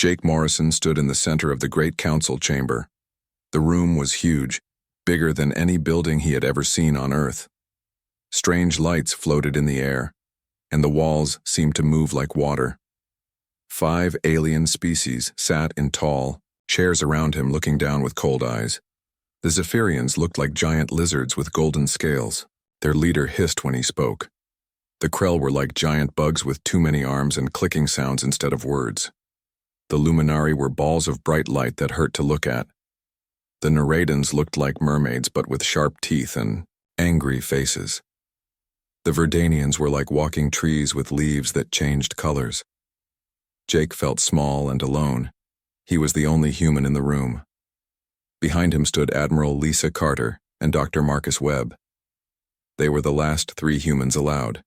Jake Morrison stood in the center of the great council chamber. The room was huge, bigger than any building he had ever seen on Earth. Strange lights floated in the air, and the walls seemed to move like water. 5 alien species sat in tall chairs around him, looking down with cold eyes. The Zephyrians looked like giant lizards with golden scales. Their leader hissed when he spoke. The Krell were like giant bugs with too many arms and clicking sounds instead of words. The Luminari were balls of bright light that hurt to look at. The Nereidans looked like mermaids but with sharp teeth and angry faces. The Verdanians were like walking trees with leaves that changed colors. Jake felt small and alone. He was the only human in the room. Behind him stood Admiral Lisa Carter and Dr. Marcus Webb. They were the last 3 humans allowed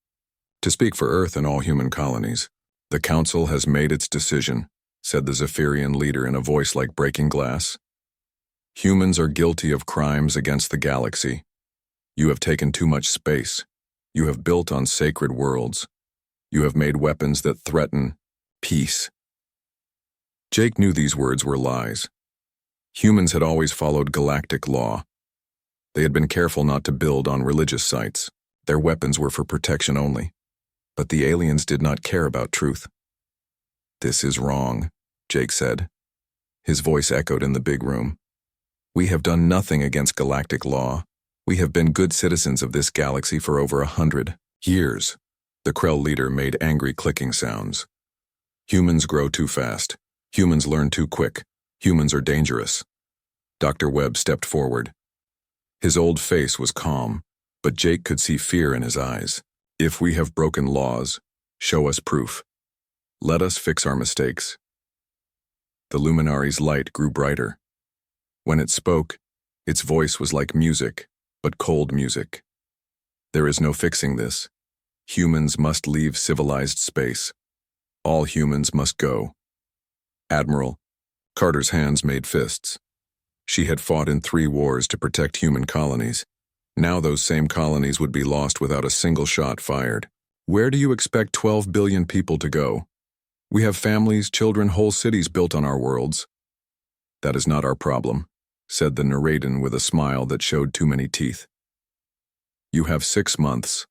to speak for Earth and all human colonies. "The Council has made its decision," said the Zephyrian leader in a voice like breaking glass. "Humans are guilty of crimes against the galaxy. You have taken too much space. You have built on sacred worlds. You have made weapons that threaten peace." Jake knew these words were lies. Humans had always followed galactic law. They had been careful not to build on religious sites. Their weapons were for protection only. But the aliens did not care about truth. "This is wrong," Jake said. His voice echoed in the big room. "We have done nothing against galactic law. We have been good citizens of this galaxy for over 100 years. The Krell leader made angry clicking sounds. "Humans grow too fast. Humans learn too quick. Humans are dangerous." Dr. Webb stepped forward. His old face was calm, but Jake could see fear in his eyes. "If we have broken laws, show us proof. Let us fix our mistakes." The Luminari's light grew brighter. When it spoke, its voice was like music, but cold music. "There is no fixing this. Humans must leave civilized space. All humans must go." "Admiral," Carter's hands made fists. She had fought in 3 wars to protect human colonies. Now those same colonies would be lost without a single shot fired. "Where do you expect 12 billion people to go? We have families, children, whole cities built on our worlds." "That is not our problem," said the Nereidan with a smile that showed too many teeth. "You have 6 months.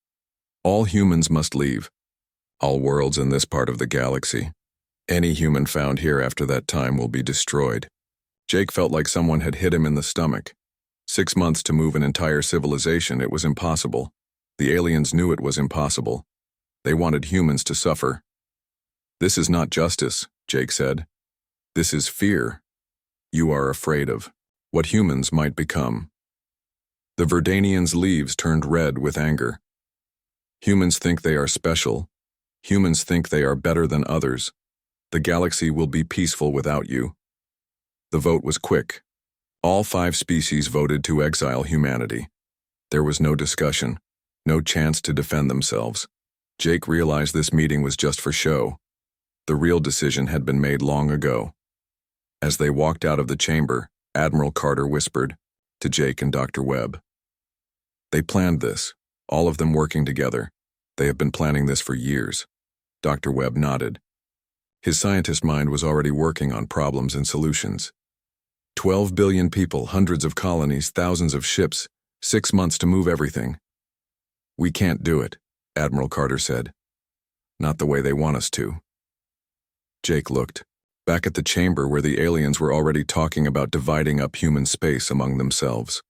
All humans must leave. All worlds in this part of the galaxy. Any human found here after that time will be destroyed." Jake felt like someone had hit him in the stomach. 6 months to move an entire civilization, it was impossible. The aliens knew it was impossible. They wanted humans to suffer. "This is not justice," Jake said. "This is fear. You are afraid of what humans might become." The Verdanians' leaves turned red with anger. "Humans think they are special. Humans think they are better than others. The galaxy will be peaceful without you." The vote was quick. All 5 species voted to exile humanity. There was no discussion, no chance to defend themselves. Jake realized this meeting was just for show. The real decision had been made long ago. As they walked out of the chamber, Admiral Carter whispered to Jake and Dr. Webb. "They planned this, all of them working together. They have been planning this for years." Dr. Webb nodded. His scientist mind was already working on problems and solutions. 12 billion people, hundreds of colonies, thousands of ships, 6 months to move everything. "We can't do it," Admiral Carter said. "Not the way they want us to." Jake looked back at the chamber where the aliens were already talking about dividing up human space among themselves.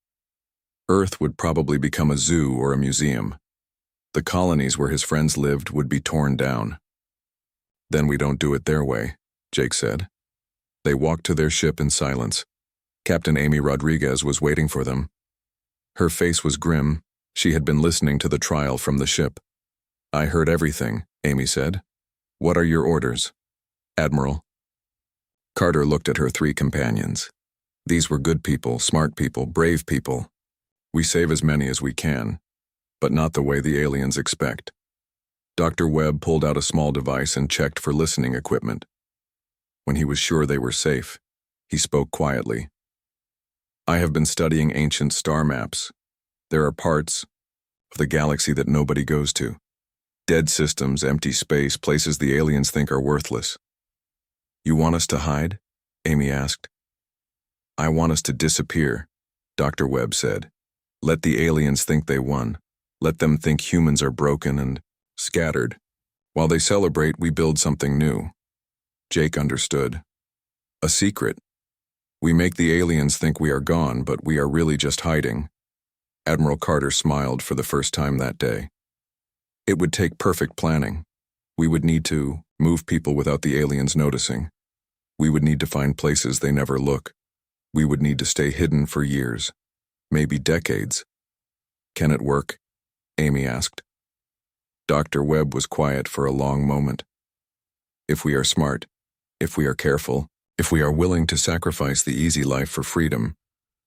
Earth would probably become a zoo or a museum. The colonies where his friends lived would be torn down. "Then we don't do it their way," Jake said. They walked to their ship in silence. Captain Amy Rodriguez was waiting for them. Her face was grim. She had been listening to the trial from the ship. "I heard everything," Amy said. "What are your orders?" "Admiral." Carter looked at her 3 companions. These were good people, smart people, brave people. "We save as many as we can, but not the way the aliens expect." Dr. Webb pulled out a small device and checked for listening equipment. When he was sure they were safe, he spoke quietly. "I have been studying ancient star maps. There are parts of the galaxy that nobody goes to. Dead systems, empty space, places the aliens think are worthless. You want us to hide? Amy asked. I want us to disappear, Dr. Webb said. Let the aliens think they won. Let them think humans are broken and scattered. While they celebrate, we build something new. Jake understood. A secret. We make the aliens think we are gone, but we are really just hiding. Admiral Carter smiled for the first time that day. It would take perfect planning. We would need to move people without the aliens noticing. We would need to find places they never look. We would need to stay hidden for years, maybe decades. Can it work? Amy asked. Dr. Webb was quiet for a long moment. If we are smart, if we are careful, if we are willing to sacrifice the easy life for freedom,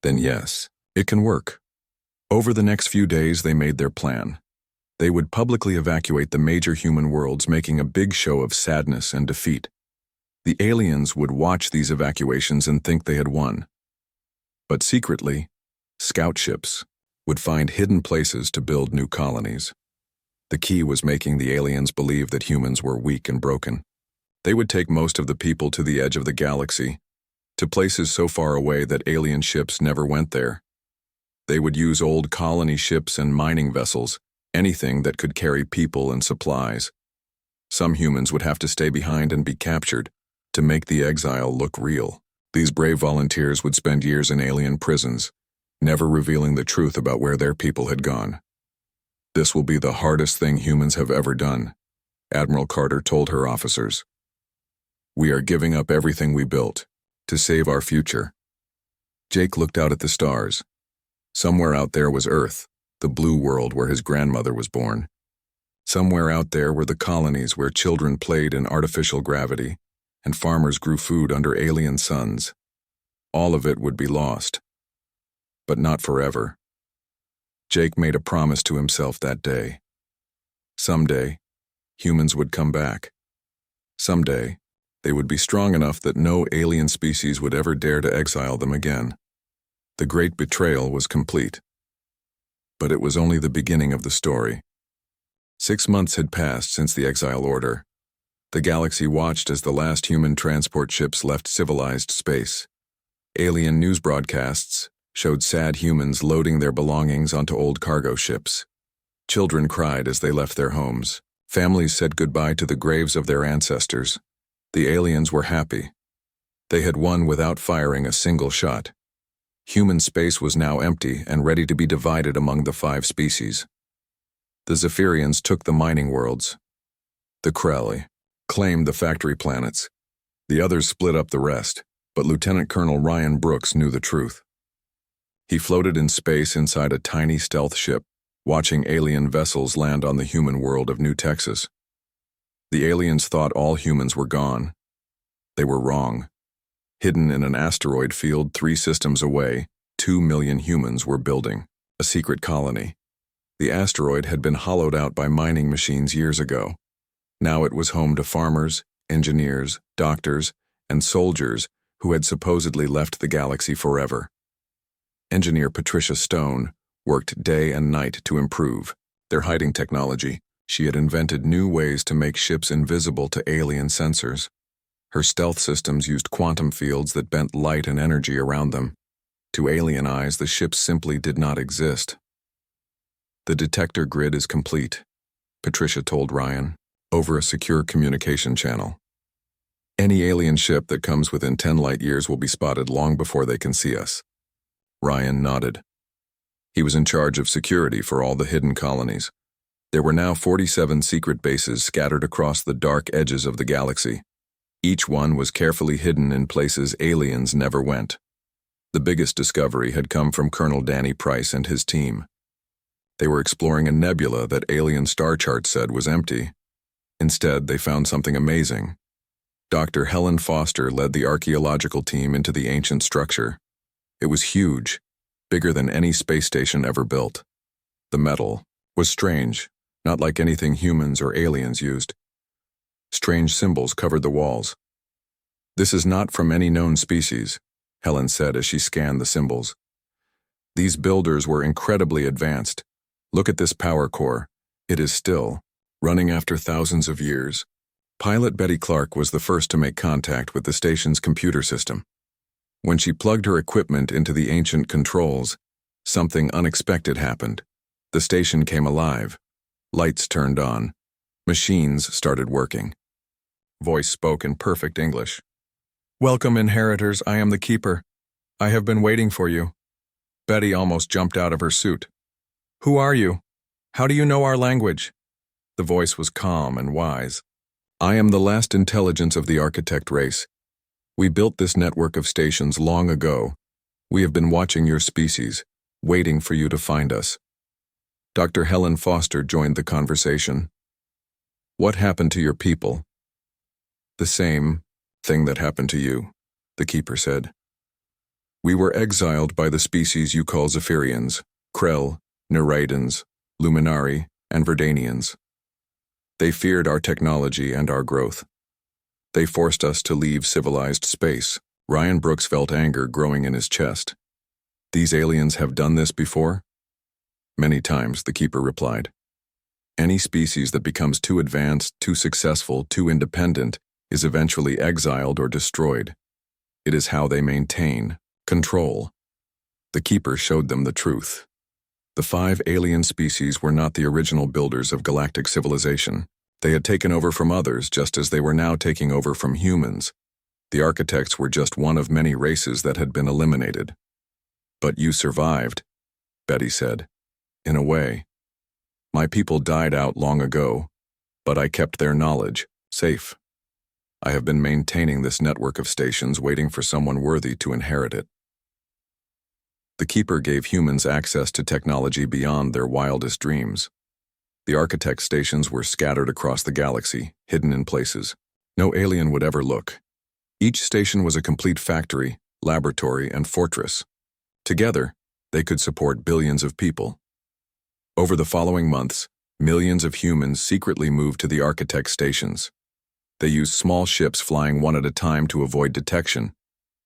then yes, it can work. Over the next few days, they made their plan. They would publicly evacuate the major human worlds, making a big show of sadness and defeat. The aliens would watch these evacuations and think they had won. But secretly, scout ships would find hidden places to build new colonies. The key was making the aliens believe that humans were weak and broken. They would take most of the people to the edge of the galaxy, to places so far away that alien ships never went there. They would use old colony ships and mining vessels, anything that could carry people and supplies. Some humans would have to stay behind and be captured to make the exile look real. These brave volunteers would spend years in alien prisons, never revealing the truth about where their people had gone. This will be the hardest thing humans have ever done, Admiral Carter told her officers. We are giving up everything we built to save our future. Jake looked out at the stars. Somewhere out there was Earth, the blue world where his grandmother was born. Somewhere out there were the colonies where children played in artificial gravity and farmers grew food under alien suns. All of it would be lost. But not forever. Jake made a promise to himself that day. Someday, humans would come back. Someday, they would be strong enough that no alien species would ever dare to exile them again. The great betrayal was complete. But it was only the beginning of the story. 6 months had passed since the exile order. The galaxy watched as the last human transport ships left civilized space. Alien news broadcasts showed sad humans loading their belongings onto old cargo ships. Children cried as they left their homes. Families said goodbye to the graves of their ancestors. The aliens were happy. They had won without firing a single shot. Human space was now empty and ready to be divided among the 5 species. The Zephyrians took the mining worlds. The Krelli claimed the factory planets. The others split up the rest, but Lieutenant Colonel Ryan Brooks knew the truth. He floated in space inside a tiny stealth ship, watching alien vessels land on the human world of New Texas. The aliens thought all humans were gone. They were wrong. Hidden in an asteroid field 3 systems away, 2 million humans were building a secret colony. The asteroid had been hollowed out by mining machines years ago. Now it was home to farmers, engineers, doctors, and soldiers who had supposedly left the galaxy forever. Engineer Patricia Stone worked day and night to improve their hiding technology. She had invented new ways to make ships invisible to alien sensors. Her stealth systems used quantum fields that bent light and energy around them. To alien eyes, the ships simply did not exist. The detector grid is complete, Patricia told Ryan, over a secure communication channel. Any alien ship that comes within 10 light years will be spotted long before they can see us. Ryan nodded. He was in charge of security for all the hidden colonies. There were now 47 secret bases scattered across the dark edges of the galaxy. Each one was carefully hidden in places aliens never went. The biggest discovery had come from Colonel Danny Price and his team. They were exploring a nebula that alien star charts said was empty. Instead, they found something amazing. Dr. Helen Foster led the archaeological team into the ancient structure. It was huge, bigger than any space station ever built. The metal was strange, not like anything humans or aliens used. Strange symbols covered the walls. This is not from any known species, Helen said as she scanned the symbols. These builders were incredibly advanced. Look at this power core. It is still running after thousands of years. Pilot Betty Clark was the first to make contact with the station's computer system. When she plugged her equipment into the ancient controls, something unexpected happened. The station came alive. Lights turned on. Machines started working. Voice spoke in perfect English. "Welcome, inheritors. I am the keeper. I have been waiting for you." Betty almost jumped out of her suit. "Who are you? How do you know our language?" The voice was calm and wise. "I am the last intelligence of the architect race. We built this network of stations long ago. We have been watching your species, waiting for you to find us." Dr. Helen Foster joined the conversation. "What happened to your people?" "The same thing that happened to you," the keeper said. "We were exiled by the species you call Zephyrians, Krell, Nereidans, Luminari, and Verdanians. They feared our technology and our growth. They forced us to leave civilized space." Ryan Brooks felt anger growing in his chest. "These aliens have done this before?" "Many times," the keeper replied. "Any species that becomes too advanced, too successful, too independent is eventually exiled or destroyed. It is how they maintain control." The keeper showed them the truth. The 5 alien species were not the original builders of galactic civilization. They had taken over from others just as they were now taking over from humans. The architects were just one of many races that had been eliminated. "But you survived," Betty said. "In a way. My people died out long ago, but I kept their knowledge safe. I have been maintaining this network of stations waiting for someone worthy to inherit it." The keeper gave humans access to technology beyond their wildest dreams. The architect stations were scattered across the galaxy, hidden in places no alien would ever look. Each station was a complete factory, laboratory, and fortress. Together, they could support billions of people. Over the following months, millions of humans secretly moved to the architect stations. They used small ships flying one at a time to avoid detection.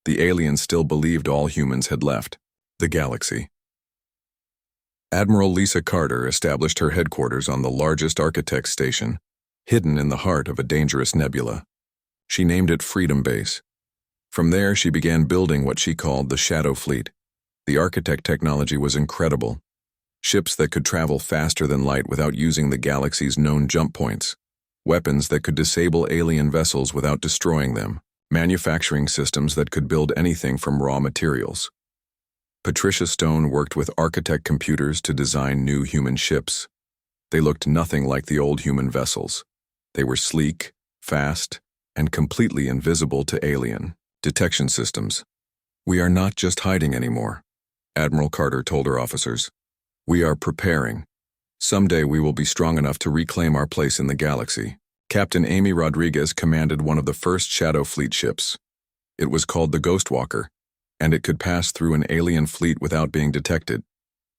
The aliens still believed all humans had left the galaxy. Admiral Lisa Carter established her headquarters on the largest architect station, hidden in the heart of a dangerous nebula. She named it Freedom Base. From there, she began building what she called the Shadow Fleet. The architect technology was incredible. Ships that could travel faster than light without using the galaxy's known jump points. Weapons that could disable alien vessels without destroying them. Manufacturing systems that could build anything from raw materials. Patricia Stone worked with architect computers to design new human ships. They looked nothing like the old human vessels. They were sleek, fast, and completely invisible to alien detection systems. "We are not just hiding anymore," Admiral Carter told her officers. "We are preparing. Someday we will be strong enough to reclaim our place in the galaxy." Captain Amy Rodriguez commanded one of the first Shadow Fleet ships. It was called the Ghostwalker, and it could pass through an alien fleet without being detected.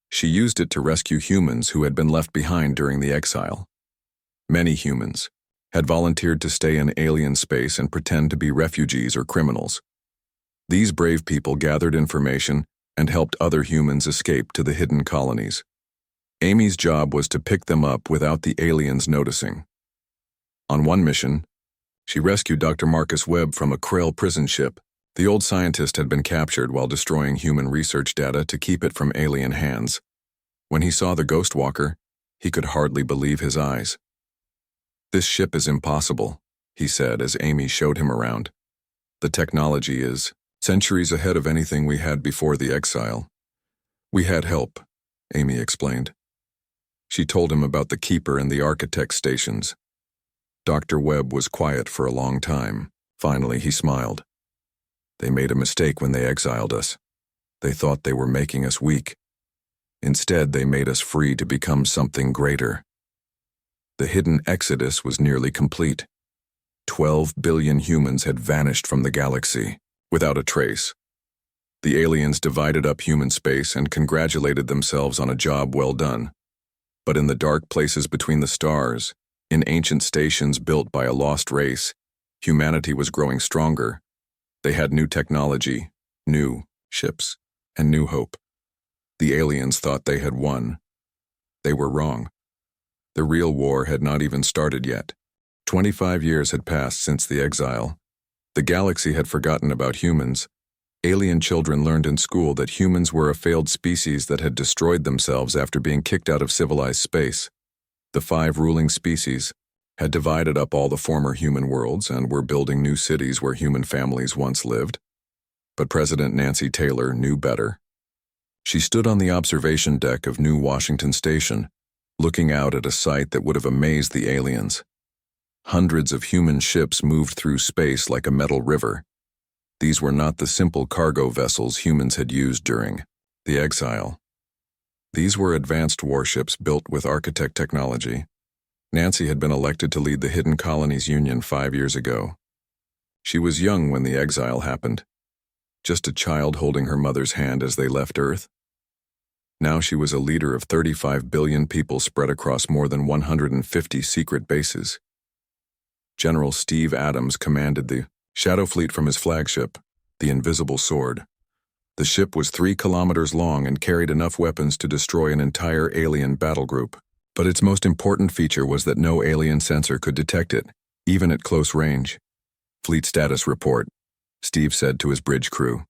She used it to rescue humans who had been left behind during the exile. Many humans had volunteered to stay in alien space and pretend to be refugees or criminals. These brave people gathered information and helped other humans escape to the hidden colonies. Amy's job was to pick them up without the aliens noticing. On one mission, she rescued Dr. Marcus Webb from a Krell prison ship. The old scientist had been captured while destroying human research data to keep it from alien hands. When he saw the Ghostwalker, he could hardly believe his eyes. "This ship is impossible," he said as Amy showed him around. "The technology is centuries ahead of anything we had before the exile." "We had help," Amy explained. She told him about the Keeper and the Architect stations. Dr. Webb was quiet for a long time. Finally, he smiled. "They made a mistake when they exiled us. They thought they were making us weak. Instead, they made us free to become something greater." The hidden exodus was nearly complete. 12 billion humans had vanished from the galaxy, without a trace. The aliens divided up human space and congratulated themselves on a job well done. But in the dark places between the stars, in ancient stations built by a lost race, humanity was growing stronger. They had new technology, new ships, and new hope. The aliens thought they had won. They were wrong. The real war had not even started yet. 25 years had passed since the exile. The galaxy had forgotten about humans. Alien children learned in school that humans were a failed species that had destroyed themselves after being kicked out of civilized space. The 5 ruling species had divided up all the former human worlds and were building new cities where human families once lived. But President Nancy Taylor knew better. She stood on the observation deck of New Washington Station, looking out at a sight that would have amazed the aliens. Hundreds of human ships moved through space like a metal river. These were not the simple cargo vessels humans had used during the exile. These were advanced warships built with architect technology. Nancy had been elected to lead the Hidden Colonies Union 5 years ago. She was young when the exile happened, just a child holding her mother's hand as they left Earth. Now she was a leader of 35 billion people spread across more than 150 secret bases. General Steve Adams commanded the Shadow Fleet from his flagship, the Invisible Sword. The ship was 3 kilometers long and carried enough weapons to destroy an entire alien battle group. But its most important feature was that no alien sensor could detect it, even at close range. Fleet status report, Steve said to his bridge crew.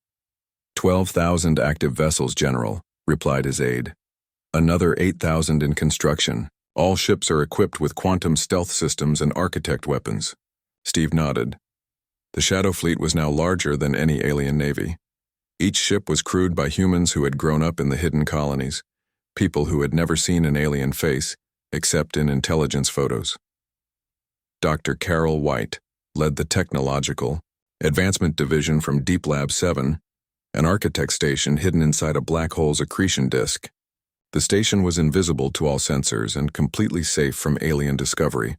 12,000 active vessels, General, replied his aide. Another 8,000 in construction. All ships are equipped with quantum stealth systems and architect weapons. Steve nodded. The Shadow Fleet was now larger than any alien navy. Each ship was crewed by humans who had grown up in the hidden colonies, people who had never seen an alien face, except in intelligence photos. Dr. Carol White led the Technological Advancement Division from Deep Lab 7, an architect station hidden inside a black hole's accretion disk. The station was invisible to all sensors and completely safe from alien discovery.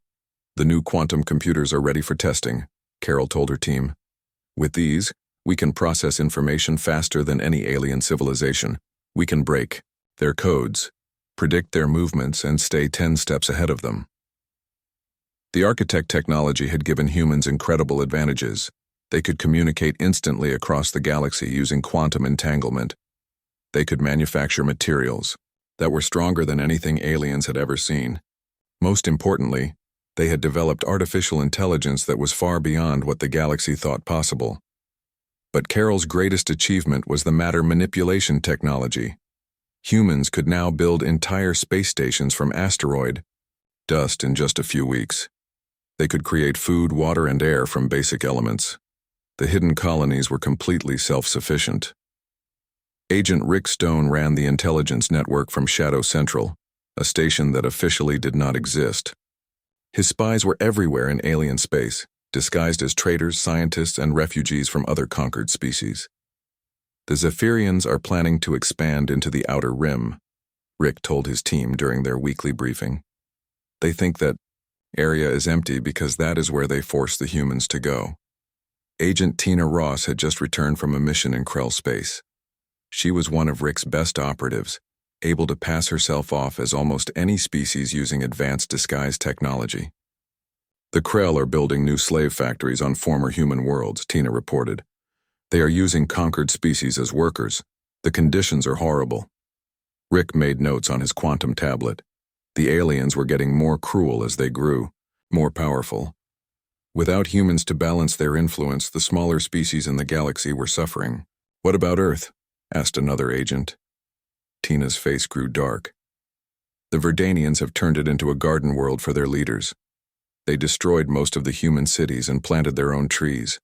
The new quantum computers are ready for testing, Carol told her team. With these, we can process information faster than any alien civilization. We can break their codes, predict their movements, and stay 10 steps ahead of them. The architect technology had given humans incredible advantages. They could communicate instantly across the galaxy using quantum entanglement. They could manufacture materials that were stronger than anything aliens had ever seen. Most importantly, they had developed artificial intelligence that was far beyond what the galaxy thought possible. But Carol's greatest achievement was the matter manipulation technology. Humans could now build entire space stations from asteroid dust in just a few weeks. They could create food, water, and air from basic elements. The hidden colonies were completely self-sufficient. Agent Rick Stone ran the intelligence network from Shadow Central, a station that officially did not exist. His spies were everywhere in alien space, disguised as traders, scientists, and refugees from other conquered species. The Zephyrians are planning to expand into the Outer Rim, Rick told his team during their weekly briefing. They think that area is empty because that is where they force the humans to go. Agent Tina Ross had just returned from a mission in Krell space. She was one of Rick's best operatives, able to pass herself off as almost any species using advanced disguise technology. The Krell are building new slave factories on former human worlds, Tina reported. They are using conquered species as workers. The conditions are horrible. Rick made notes on his quantum tablet. The aliens were getting more cruel as they grew, more powerful. Without humans to balance their influence, the smaller species in the galaxy were suffering. What about Earth? Asked another agent. Tina's face grew dark. The Verdanians have turned it into a garden world for their leaders. They destroyed most of the human cities and planted their own trees.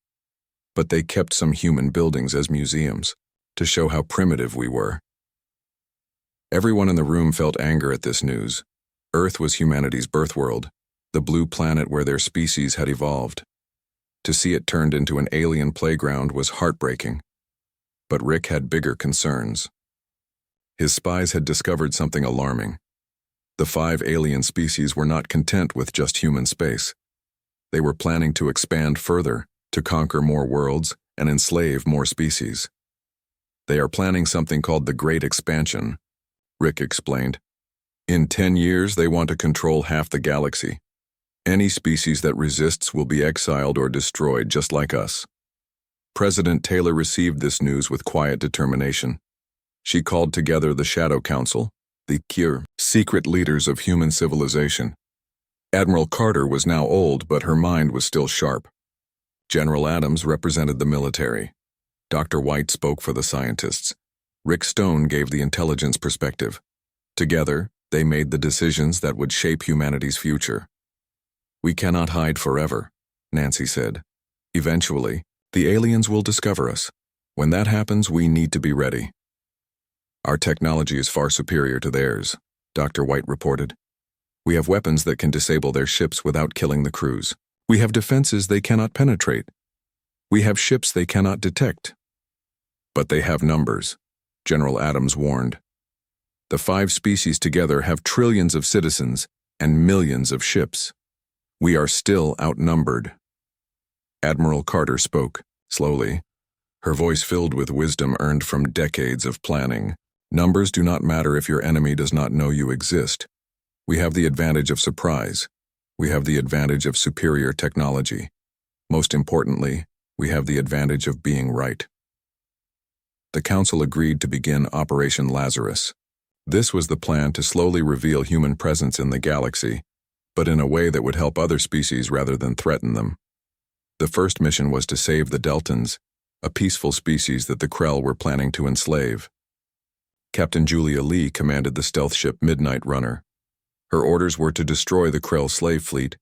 But they kept some human buildings as museums, to show how primitive we were. Everyone in the room felt anger at this news. Earth was humanity's birth world, the blue planet where their species had evolved. To see it turned into an alien playground was heartbreaking. But Rick had bigger concerns. His spies had discovered something alarming. The 5 alien species were not content with just human space. They were planning to expand further, to conquer more worlds and enslave more species. They are planning something called the Great Expansion, Rick explained. In 10 years, they want to control half the galaxy. Any species that resists will be exiled or destroyed, just like us. President Taylor received this news with quiet determination. She called together the Shadow Council, the secret leaders of human civilization. Admiral Carter was now old, but her mind was still sharp. General Adams represented the military. Dr. White spoke for the scientists. Rick Stone gave the intelligence perspective. Together, they made the decisions that would shape humanity's future. "We cannot hide forever," Nancy said. "Eventually, the aliens will discover us. When that happens, we need to be ready." "Our technology is far superior to theirs," Dr. White reported. "We have weapons that can disable their ships without killing the crews. We have defenses they cannot penetrate. We have ships they cannot detect." "But they have numbers," General Adams warned. "The 5 species together have trillions of citizens and millions of ships. We are still outnumbered." Admiral Carter spoke, slowly, her voice filled with wisdom earned from decades of planning. "Numbers do not matter if your enemy does not know you exist. We have the advantage of surprise. We have the advantage of superior technology. Most importantly, we have the advantage of being right." The Council agreed to begin Operation Lazarus. This was the plan to slowly reveal human presence in the galaxy, but in a way that would help other species rather than threaten them. The first mission was to save the Deltans, a peaceful species that the Krell were planning to enslave. Captain Julia Lee commanded the stealth ship Midnight Runner. Her orders were to destroy the Krell slave fleet,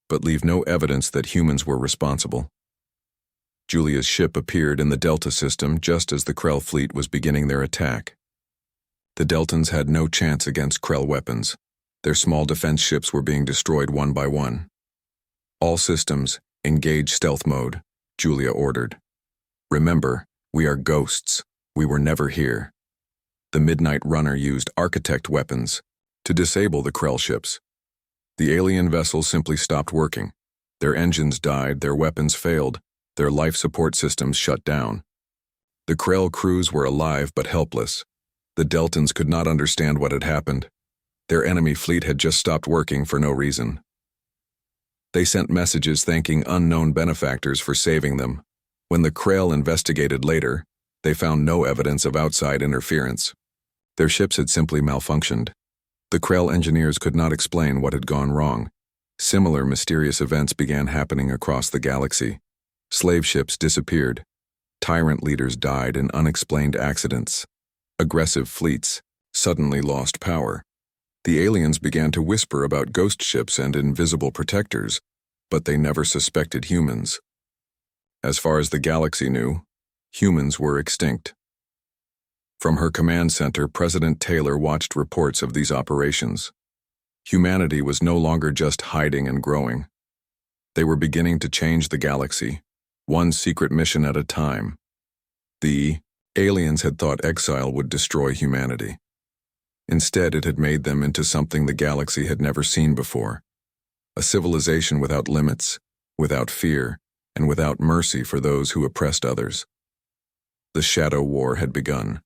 but leave no evidence that humans were responsible. Julia's ship appeared in the Delta system just as the Krell fleet was beginning their attack. The Deltans had no chance against Krell weapons. Their small defense ships were being destroyed one by one. "All systems, engage stealth mode," Julia ordered. "Remember, we are ghosts. We were never here." The Midnight Runner used architect weapons to disable the Krell ships. The alien vessels simply stopped working. Their engines died, their weapons failed, their life support systems shut down. The Krell crews were alive but helpless. The Deltans could not understand what had happened. Their enemy fleet had just stopped working for no reason. They sent messages thanking unknown benefactors for saving them. When the Krell investigated later, they found no evidence of outside interference. Their ships had simply malfunctioned. The Krell engineers could not explain what had gone wrong. Similar mysterious events began happening across the galaxy. Slave ships disappeared. Tyrant leaders died in unexplained accidents. Aggressive fleets suddenly lost power. The aliens began to whisper about ghost ships and invisible protectors, but they never suspected humans. As far as the galaxy knew, humans were extinct. From her command center, President Taylor watched reports of these operations. Humanity was no longer just hiding and growing. They were beginning to change the galaxy, one secret mission at a time. The aliens had thought exile would destroy humanity. Instead, it had made them into something the galaxy had never seen before. A civilization without limits, without fear, and without mercy for those who oppressed others. The Shadow War had begun.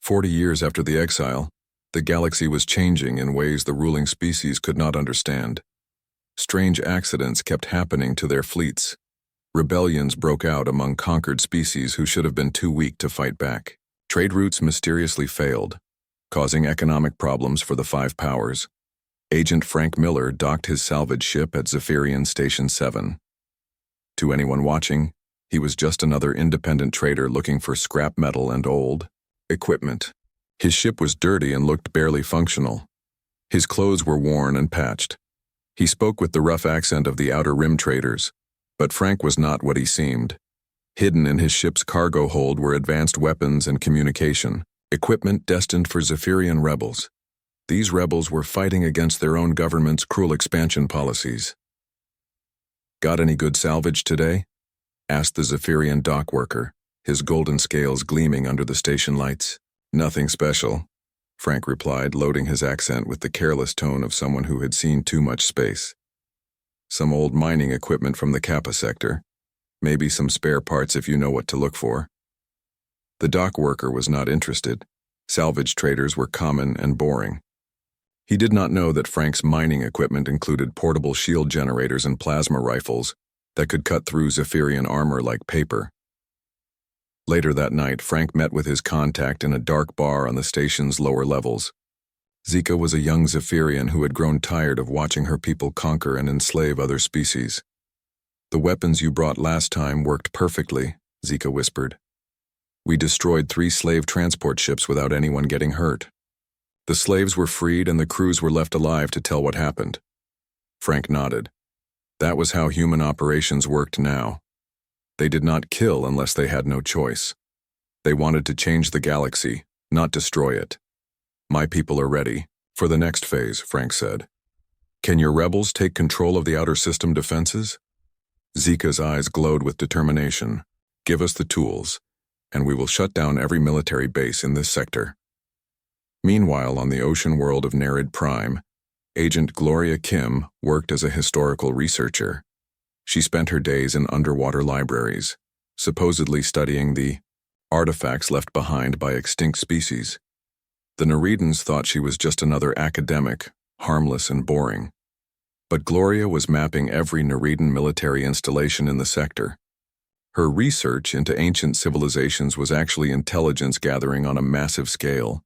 40 years after the exile, the galaxy was changing in ways the ruling species could not understand. Strange accidents kept happening to their fleets. Rebellions broke out among conquered species who should have been too weak to fight back. Trade routes mysteriously failed, causing economic problems for the 5 powers. Agent Frank Miller docked his salvage ship at Zephyrian Station 7. To anyone watching, he was just another independent trader looking for scrap metal and old equipment. His ship was dirty and looked barely functional. His clothes were worn and patched. He spoke with the rough accent of the Outer Rim traders, but Frank was not what he seemed. Hidden in his ship's cargo hold were advanced weapons and communication, equipment destined for Zephyrian rebels. These rebels were fighting against their own government's cruel expansion policies. "Got any good salvage today?" asked the Zephyrian dock worker, his golden scales gleaming under the station lights. "Nothing special," Frank replied, loading his accent with the careless tone of someone who had seen too much space. "Some old mining equipment from the Kappa sector. Maybe some spare parts if you know what to look for." The dock worker was not interested. Salvage traders were common and boring. He did not know that Frank's mining equipment included portable shield generators and plasma rifles that could cut through Zephyrian armor like paper. Later that night, Frank met with his contact in a dark bar on the station's lower levels. Zika was a young Zephyrian who had grown tired of watching her people conquer and enslave other species. "The weapons you brought last time worked perfectly," Zika whispered. "We destroyed 3 slave transport ships without anyone getting hurt. The slaves were freed and the crews were left alive to tell what happened." Frank nodded. That was how human operations worked now. They did not kill unless they had no choice. They wanted to change the galaxy, not destroy it. "My people are ready for the next phase," Frank said. "Can your rebels take control of the outer system defenses?" Zika's eyes glowed with determination. "Give us the tools, and we will shut down every military base in this sector." Meanwhile, on the ocean world of Nerid Prime, Agent Gloria Kim worked as a historical researcher. She spent her days in underwater libraries, supposedly studying the artifacts left behind by extinct species. The Neridans thought she was just another academic, harmless and boring. But Gloria was mapping every Neridan military installation in the sector. Her research into ancient civilizations was actually intelligence gathering on a massive scale.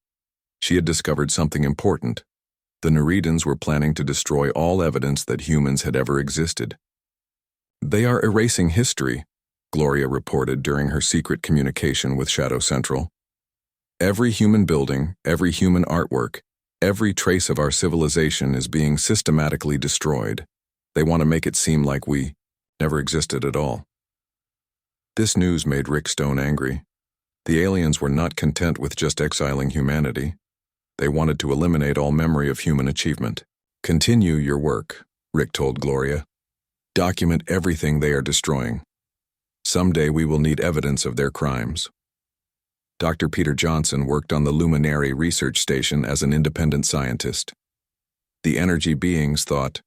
She had discovered something important. The Neridans were planning to destroy all evidence that humans had ever existed. "They are erasing history," Gloria reported during her secret communication with Shadow Central. "Every human building, every human artwork, every trace of our civilization is being systematically destroyed. They want to make it seem like we never existed at all." This news made Rick Stone angry. The aliens were not content with just exiling humanity. They wanted to eliminate all memory of human achievement. "Continue your work," Rick told Gloria. "Document everything they are destroying. Someday we will need evidence of their crimes." Dr. Peter Johnson worked on the Luminary Research Station as an independent scientist. The energy beings thought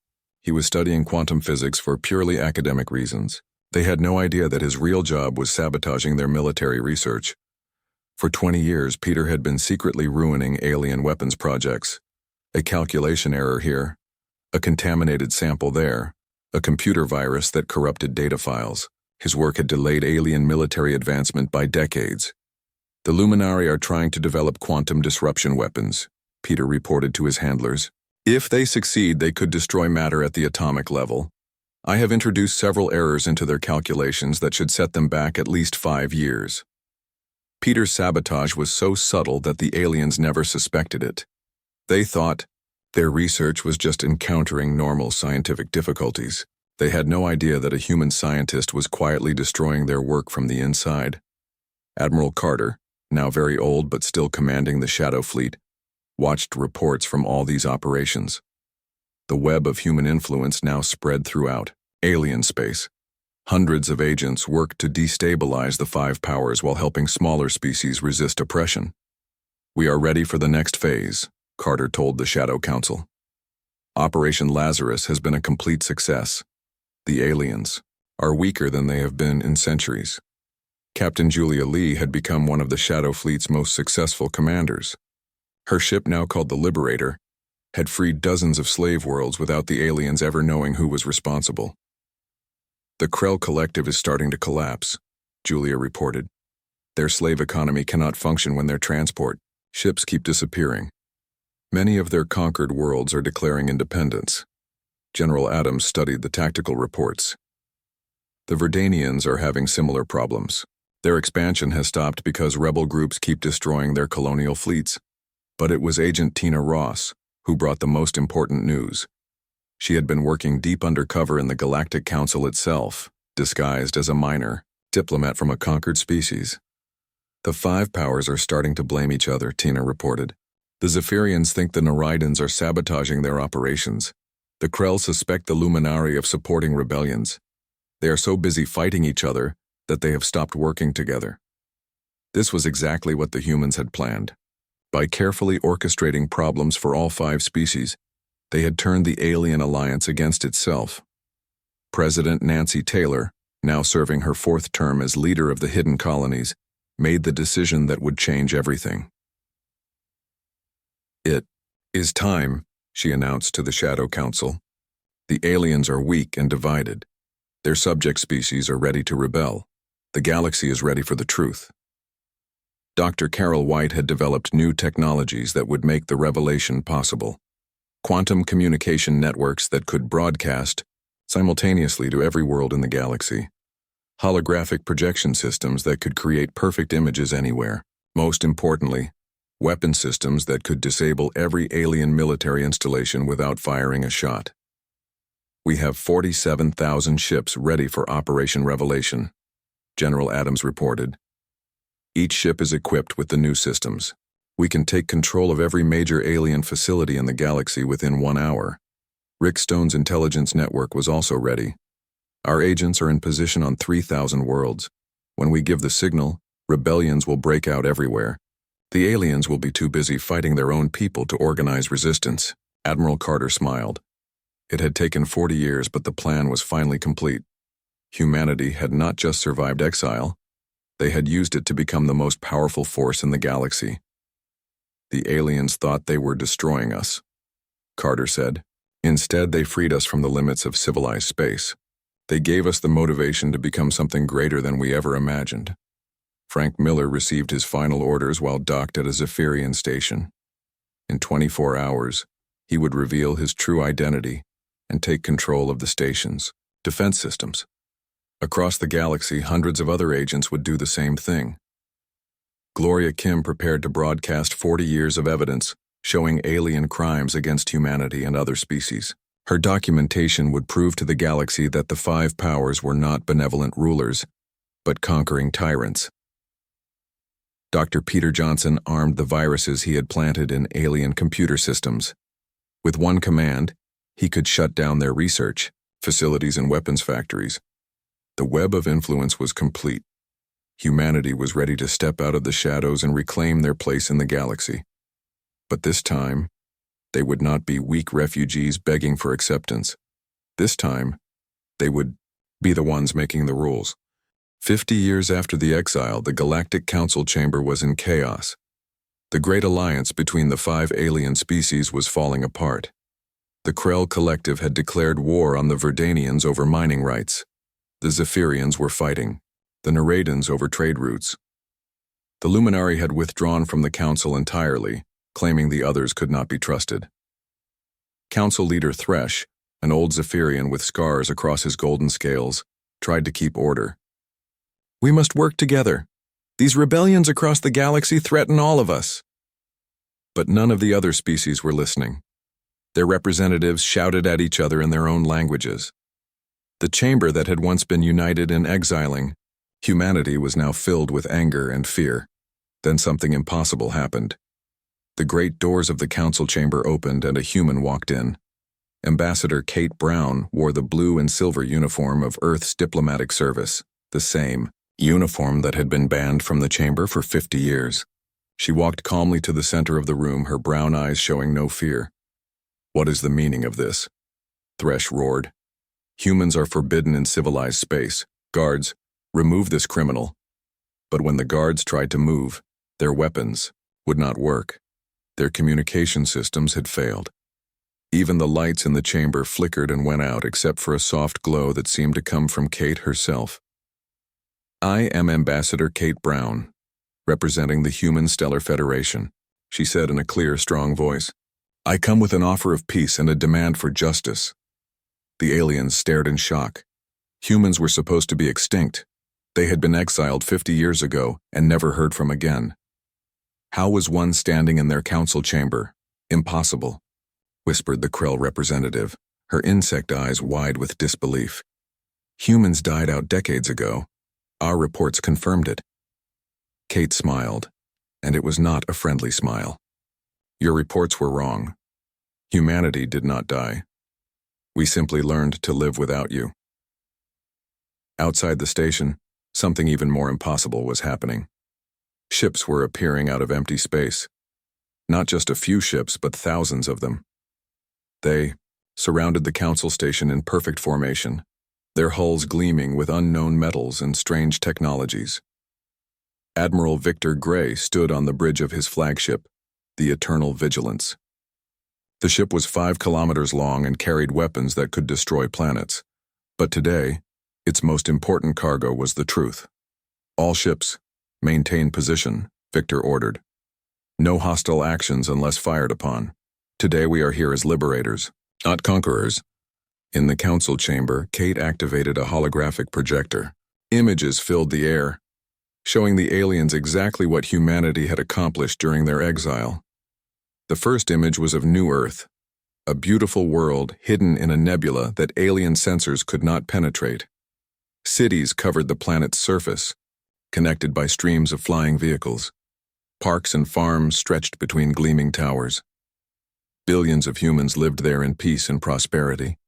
he was studying quantum physics for purely academic reasons. They had no idea that his real job was sabotaging their military research. For 20 years, Peter had been secretly ruining alien weapons projects. A calculation error here, a contaminated sample there, a computer virus that corrupted data files. His work had delayed alien military advancement by decades. "The Luminari are trying to develop quantum disruption weapons," Peter reported to his handlers. "If they succeed, they could destroy matter at the atomic level. I have introduced several errors into their calculations that should set them back at least 5 years." Peter's sabotage was so subtle that the aliens never suspected it. They thought their research was just encountering normal scientific difficulties. They had no idea that a human scientist was quietly destroying their work from the inside. Admiral Carter, now very old but still commanding the Shadow Fleet, watched reports from all these operations. The web of human influence now spread throughout alien space. Hundreds of agents worked to destabilize the 5 powers while helping smaller species resist oppression. "We are ready for the next phase," Carter told the Shadow Council. "Operation Lazarus has been a complete success. The aliens are weaker than they have been in centuries." Captain Julia Lee had become one of the Shadow Fleet's most successful commanders. Her ship, now called the Liberator, had freed dozens of slave worlds without the aliens ever knowing who was responsible. "The Krell Collective is starting to collapse," Julia reported. "Their slave economy cannot function when their transport ships keep disappearing. Many of their conquered worlds are declaring independence." General Adams studied the tactical reports. "The Verdanians are having similar problems. Their expansion has stopped because rebel groups keep destroying their colonial fleets." But it was Agent Tina Ross who brought the most important news. She had been working deep undercover in the Galactic Council itself, disguised as a minor diplomat from a conquered species. "The 5 powers are starting to blame each other," Tina reported. "The Zephyrians think the Neridans are sabotaging their operations. The Krell suspect the Luminari of supporting rebellions. They are so busy fighting each other that they have stopped working together." This was exactly what the humans had planned. By carefully orchestrating problems for all 5 species, they had turned the alien alliance against itself. President Nancy Taylor, now serving her 4th term as leader of the hidden colonies, made the decision that would change everything. "It is time," she announced to the Shadow Council. "The aliens are weak and divided. Their subject species are ready to rebel. The galaxy is ready for the truth." Dr. Carol White had developed new technologies that would make the revelation possible. Quantum communication networks that could broadcast simultaneously to every world in the galaxy. Holographic projection systems that could create perfect images anywhere. Most importantly, weapon systems that could disable every alien military installation without firing a shot. We have 47,000 ships ready for Operation Revelation, General Adams reported. Each ship is equipped with the new systems. We can take control of every major alien facility in the galaxy within 1 hour. Rick Stone's intelligence network was also ready. Our agents are in position on 3,000 worlds. When we give the signal, rebellions will break out everywhere. The aliens will be too busy fighting their own people to organize resistance. Admiral Carter smiled. It had taken 40 years, but the plan was finally complete. Humanity had not just survived exile, they had used it to become the most powerful force in the galaxy. The aliens thought they were destroying us, Carter said. Instead, they freed us from the limits of civilized space. They gave us the motivation to become something greater than we ever imagined. Frank Miller received his final orders while docked at a Zephyrian station. In 24 hours, he would reveal his true identity and take control of the station's defense systems. Across the galaxy, hundreds of other agents would do the same thing. Gloria Kim prepared to broadcast 40 years of evidence showing alien crimes against humanity and other species. Her documentation would prove to the galaxy that the five powers were not benevolent rulers, but conquering tyrants. Dr. Peter Johnson armed the viruses he had planted in alien computer systems. With one command, he could shut down their research, facilities, and weapons factories. The web of influence was complete. Humanity was ready to step out of the shadows and reclaim their place in the galaxy. But this time, they would not be weak refugees begging for acceptance. This time, they would be the ones making the rules. 50 years after the exile, the Galactic Council chamber was in chaos. The great alliance between the 5 alien species was falling apart. The Krell Collective had declared war on the Verdanians over mining rights. The Zephyrians were fighting, the Nereidans over trade routes. The Luminari had withdrawn from the Council entirely, claiming the others could not be trusted. Council leader Thresh, an old Zephyrian with scars across his golden scales, tried to keep order. "We must work together. These rebellions across the galaxy threaten all of us." But none of the other species were listening. Their representatives shouted at each other in their own languages. The chamber that had once been united in exiling humanity was now filled with anger and fear. Then something impossible happened. The great doors of the council chamber opened and a human walked in. Ambassador Kate Brown wore the blue and silver uniform of Earth's diplomatic service, the same uniform that had been banned from the chamber for 50 years. She walked calmly to the center of the room, her brown eyes showing no fear. "What is the meaning of this?" Thresh roared. "Humans are forbidden in civilized space. Guards, remove this criminal." But when the guards tried to move, their weapons would not work. Their communication systems had failed. Even the lights in the chamber flickered and went out except for a soft glow that seemed to come from Kate herself. "I am Ambassador Kate Brown, representing the Human Stellar Federation," she said in a clear, strong voice. "I come with an offer of peace and a demand for justice." The aliens stared in shock. Humans were supposed to be extinct. They had been exiled 50 years ago and never heard from again. How was one standing in their council chamber? "Impossible," whispered the Krell representative, her insect eyes wide with disbelief. "Humans died out decades ago. Our reports confirmed it." Kate smiled, and it was not a friendly smile. "Your reports were wrong. Humanity did not die. We simply learned to live without you." Outside the station, something even more impossible was happening. Ships were appearing out of empty space. Not just a few ships, but thousands of them. They surrounded the council station in perfect formation, their hulls gleaming with unknown metals and strange technologies. Admiral Victor Gray stood on the bridge of his flagship, the Eternal Vigilance. The ship was 5 kilometers long and carried weapons that could destroy planets. But today, its most important cargo was the truth. "All ships, maintain position," Victor ordered. No hostile actions unless fired upon. Today we are here as liberators, not conquerors. In the council chamber, Kate activated a holographic projector. Images filled the air, showing the aliens exactly what humanity had accomplished during their exile. The first image was of New Earth, a beautiful world hidden in a nebula that alien sensors could not penetrate. Cities covered the planet's surface, connected by streams of flying vehicles. Parks and farms stretched between gleaming towers. Billions of humans lived there in peace and prosperity.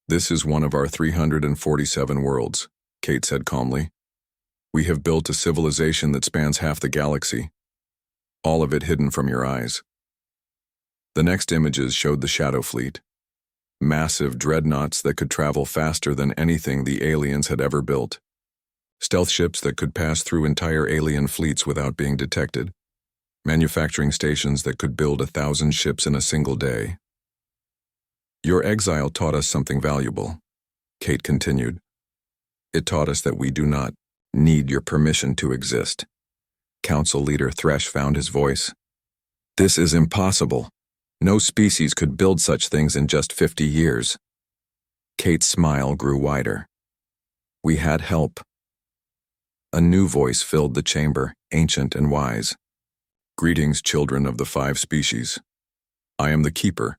This is one of our 347 worlds, Kate said calmly. We have built a civilization that spans half the galaxy, all of it hidden from your eyes. The next images showed the Shadow Fleet, massive dreadnoughts that could travel faster than anything the aliens had ever built. Stealth ships that could pass through entire alien fleets without being detected. Manufacturing stations that could build 1,000 ships in a single day. Your exile taught us something valuable, Kate continued. It taught us that we do not need your permission to exist. Council leader Thresh found his voice. This is impossible. No species could build such things in just 50 years. Kate's smile grew wider. We had help. A new voice filled the chamber, ancient and wise. Greetings, children of the 5 species. I am the Keeper,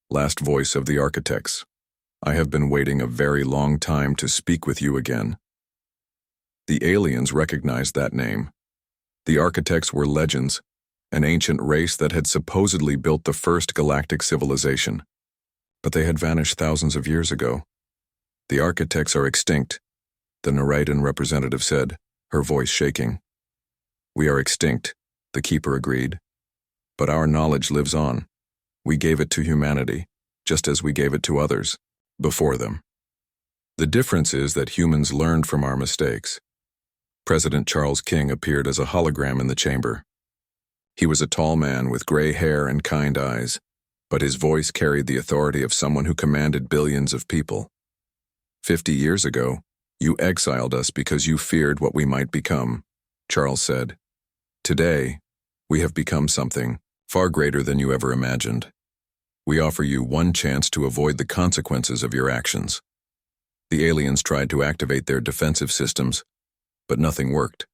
last voice of the architects. I have been waiting a very long time to speak with you again. The aliens recognized that name. The architects were legends, an ancient race that had supposedly built the first galactic civilization. But they had vanished thousands of years ago. The architects are extinct, the Narration representative said, her voice shaking. We are extinct, the Keeper agreed. But our knowledge lives on. We gave it to humanity, just as we gave it to others, before them. The difference is that humans learned from our mistakes. President Charles King appeared as a hologram in the chamber. He was a tall man with gray hair and kind eyes, but his voice carried the authority of someone who commanded billions of people. 50 years ago, you exiled us because you feared what we might become, Charles said. Today, we have become something far greater than you ever imagined. We offer you one chance to avoid the consequences of your actions. The aliens tried to activate their defensive systems, but nothing worked.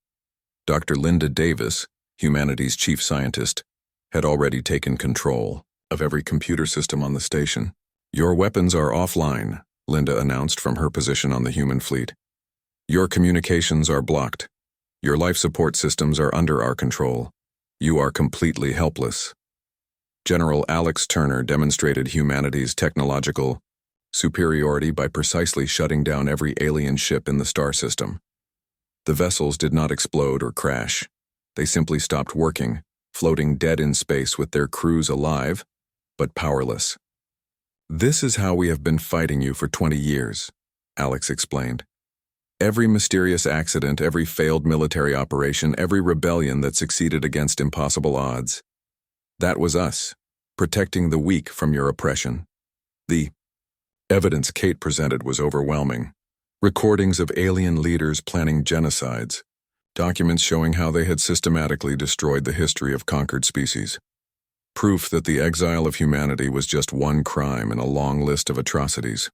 Dr. Linda Davis, humanity's chief scientist, had already taken control of every computer system on the station. Your weapons are offline, Linda announced from her position on the human fleet. Your communications are blocked. Your life support systems are under our control. You are completely helpless. General Alex Turner demonstrated humanity's technological superiority by precisely shutting down every alien ship in the star system. The vessels did not explode or crash. They simply stopped working, floating dead in space with their crews alive, but powerless. This is how we have been fighting you for 20 years, Alex explained. Every mysterious accident, every failed military operation, every rebellion that succeeded against impossible odds. That was us, protecting the weak from your oppression. The evidence Kate presented was overwhelming. Recordings of alien leaders planning genocides, documents showing how they had systematically destroyed the history of conquered species. Proof that the exile of humanity was just one crime in a long list of atrocities.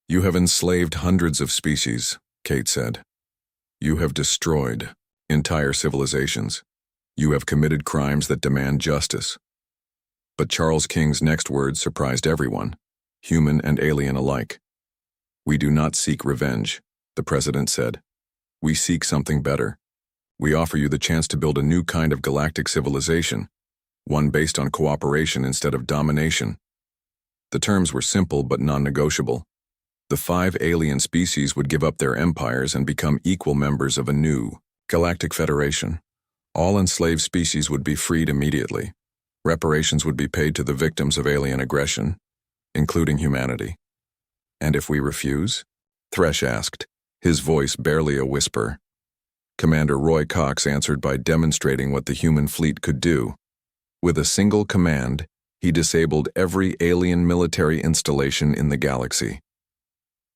You have enslaved hundreds of species, Kate said. You have destroyed entire civilizations. You have committed crimes that demand justice. But Charles King's next words surprised everyone, human and alien alike. We do not seek revenge, the president said. We seek something better. We offer you the chance to build a new kind of galactic civilization, one based on cooperation instead of domination. The terms were simple but non-negotiable. The 5 alien species would give up their empires and become equal members of a new galactic federation. All enslaved species would be freed immediately. Reparations would be paid to the victims of alien aggression, including humanity. And if we refuse? Thresh asked, his voice barely a whisper. Commander Roy Cox answered by demonstrating what the human fleet could do. With a single command, he disabled every alien military installation in the galaxy.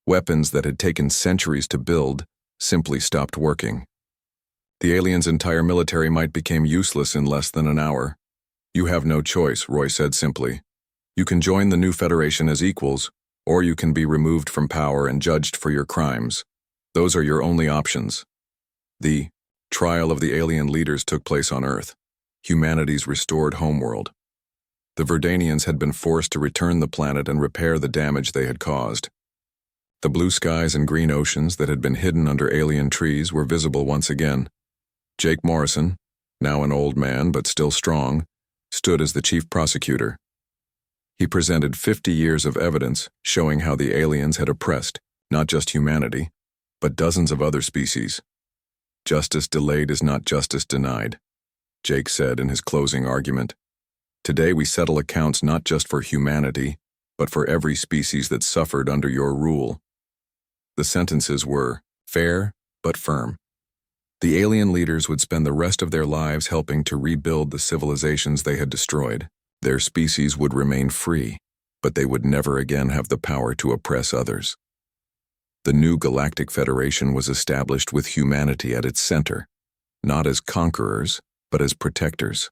Weapons that had taken centuries to build simply stopped working. The aliens' entire military might become useless in less than an hour. You have no choice, Roy said simply. You can join the new Federation as equals, or you can be removed from power and judged for your crimes. Those are your only options. The trial of the alien leaders took place on Earth, humanity's restored homeworld. The Verdanians had been forced to return the planet and repair the damage they had caused. The blue skies and green oceans that had been hidden under alien trees were visible once again. Jake Morrison, now an old man but still strong, stood as the chief prosecutor. He presented 50 years of evidence showing how the aliens had oppressed not just humanity, but dozens of other species. Justice delayed is not justice denied, Jake said in his closing argument. Today we settle accounts not just for humanity, but for every species that suffered under your rule. The sentences were fair but firm. The alien leaders would spend the rest of their lives helping to rebuild the civilizations they had destroyed. Their species would remain free, but they would never again have the power to oppress others. The new Galactic Federation was established with humanity at its center, not as conquerors, but as protectors.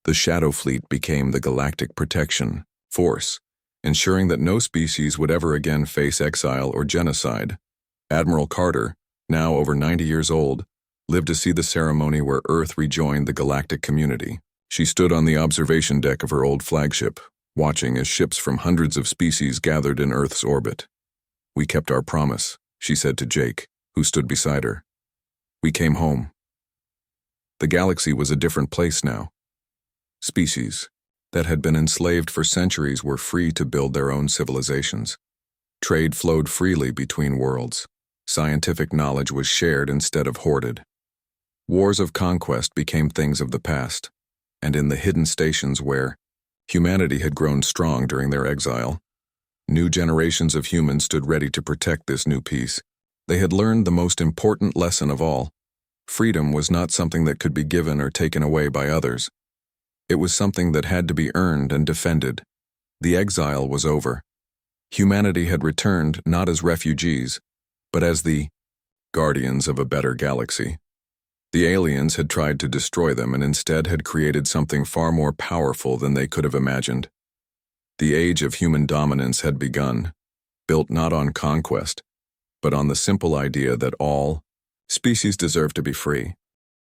The Shadow Fleet became the Galactic Protection Force, ensuring that no species would ever again face exile or genocide. Admiral Carter, now over 90 years old, lived to see the ceremony where Earth rejoined the galactic community. She stood on the observation deck of her old flagship, watching as ships from hundreds of species gathered in Earth's orbit. We kept our promise, she said to Jake, who stood beside her. We came home. The galaxy was a different place now. Species that had been enslaved for centuries were free to build their own civilizations. Trade flowed freely between worlds. Scientific knowledge was shared instead of hoarded. Wars of conquest became things of the past, and in the hidden stations where humanity had grown strong during their exile, new generations of humans stood ready to protect this new peace. They had learned the most important lesson of all. Freedom was not something that could be given or taken away by others. It was something that had to be earned and defended. The exile was over. Humanity had returned not as refugees, but as the guardians of a better galaxy. The aliens had tried to destroy them and instead had created something far more powerful than they could have imagined. The age of human dominance had begun, built not on conquest, but on the simple idea that all species deserve to be free.